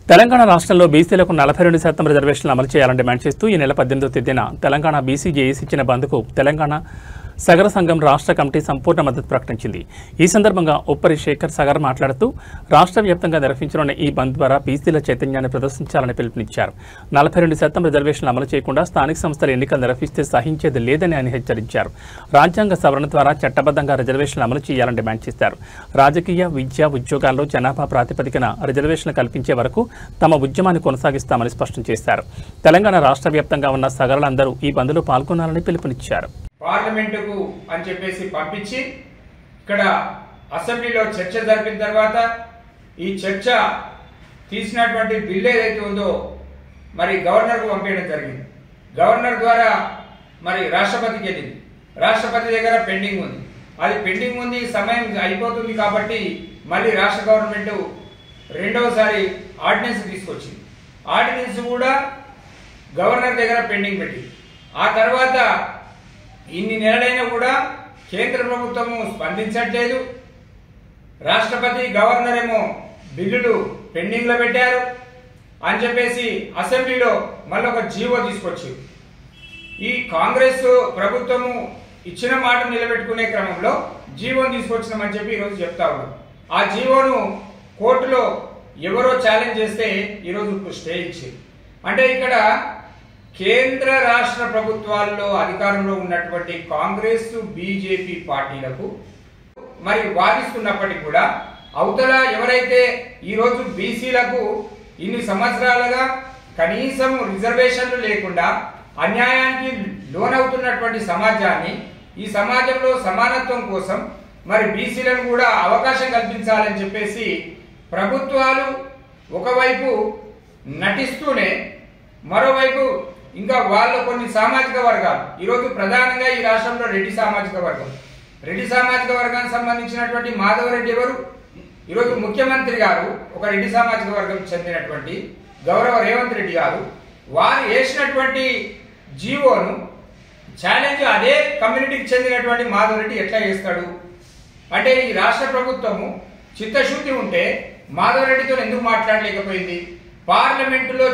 తెలంగాణ రాష్ట్రంలో బీసీలకు 42% రిజర్వేషన్లు అమలు చేయాలని డిమాండ్ చేస్తూ ఈ నెల 18వ తేదీన తెలంగాణ బీసీ జేఏసీ ఇచ్చిన బంద్కు తెలంగాణ సగర సంఘం రాష్ట్ర కమిటీ సంపూర్ణ మద్దతు ప్రకటించింది। ఈ సందర్భంగా ఉప్పరి శేఖర్ సగర్ మాట్లాడుతూ రాష్ట్ర వ్యాప్తంగా నిర్వహించనున్న ఈ బంద్ ద్వారా బీసీల చైతన్యాన్ని ప్రదర్శించాలని పిలుపునిచ్చారు। 42% రిజర్వేషన్లు అమలు చేయకుండా స్థానిక సంస్థల ఎన్నికలు నిర్వహిస్తే సహించేది లేదని ఆయన హెచ్చరించారు। రాజ్యాంగ సవరణ ద్వారా చట్టబద్ధంగా రిజర్వేషన్లు అమలు చేయాలని డిమాండ్ చేశారు। రాజకీయ, విద్య, ఉద్యోగాల్లో జనాభా ప్రాతిపదికన రిజర్వేషన్లు కల్పించే వరకు తమ ఉద్యమాన్ని కొనసాగిస్తామని స్పష్టం చేశారు। తెలంగాణ రాష్ట్ర వ్యాప్తంగా ఉన్న సగరులందరూ ఈ బంద్లో పాల్గొనాలని పిలుపునిచ్చారు। పార్లమెంటుకు అని చెప్పేసి పంపించి ఇక్కడ అసెంబ్లీలో చర్చ జరిపిన తర్వాత ఈ చర్చ తీసినటువంటి బిల్ ఏదైతే ఉందో మరి గవర్నర్కు పంపించడం జరిగింది। గవర్నర్ ద్వారా మరి రాష్ట్రపతికి వెళ్ళింది। రాష్ట్రపతి దగ్గర పెండింగ్ ఉంది, అది పెండింగ్ ఉంది, సమయం అయిపోతుంది కాబట్టి మళ్ళీ రాష్ట్ర గవర్నమెంట్ రెండవసారి ఆర్డినెన్స్ తీసుకొచ్చింది। ఆర్డినెన్స్ కూడా గవర్నర్ దగ్గర పెండింగ్ పెట్టింది। ఆ తర్వాత ఇన్ని నెలలైనా కూడా కేంద్ర ప్రభుత్వము స్పందించట్లేదు। రాష్ట్రపతి, గవర్నర్ ఏమో బిల్లులు పెండింగ్ లో పెట్టారు అని చెప్పేసి అసెంబ్లీలో మళ్ళీ ఒక జీవో తీసుకొచ్చి ఈ కాంగ్రెస్ ప్రభుత్వము ఇచ్చిన మాట నిలబెట్టుకునే క్రమంలో జీవోను తీసుకొచ్చినామని చెప్పి ఈరోజు చెప్తా ఉన్నారు। ఆ జీవోను కోర్టులో ఎవరో ఛాలెంజ్ చేస్తే ఈరోజు స్టే ఇచ్చింది। అంటే ఇక్కడ కేంద్ర రాష్ట్ర ప్రభుత్వాల్లో అధికారంలో ఉన్నటువంటి కాంగ్రెస్, బీజేపీ పార్టీలకు మరి వాదిస్తున్నప్పటికీ కూడా అవతల ఎవరైతే ఈరోజు బీసీలకు ఇన్ని సంవత్సరాలుగా కనీసం రిజర్వేషన్లు లేకుండా అన్యాయానికి లోనవుతున్నటువంటి సమాజాన్ని, ఈ సమాజంలో సమానత్వం కోసం మరి బీసీలను కూడా అవకాశం కల్పించాలని చెప్పేసి ప్రభుత్వాలు ఒకవైపు నటిస్తూనే మరోవైపు ఇంకా వాళ్ళ కొన్ని సామాజిక వర్గాలు, ఈరోజు ప్రధానంగా ఈ రాష్ట్రంలో రెడ్డి సామాజిక వర్గం, రెడ్డి సామాజిక వర్గానికి సంబంధించినటువంటి మాధవరెడ్డి ఎవరు, ఈరోజు ముఖ్యమంత్రి గారు ఒక రెడ్డి సామాజిక వర్గం చెందినటువంటి గౌరవ రేవంత్ రెడ్డి గారు వారు వేసినటువంటి జీవోను ఛాలెంజ్ అదే కమ్యూనిటీకి చెందినటువంటి మాధవరెడ్డి ఎట్లా చేస్తాడు అంటే ఈ రాష్ట్ర ప్రభుత్వము చిత్తశుద్ధి ఉంటే మాధవరెడ్డితో ఎందుకు మాట్లాడలేకపోయింది? పార్లమెంటులో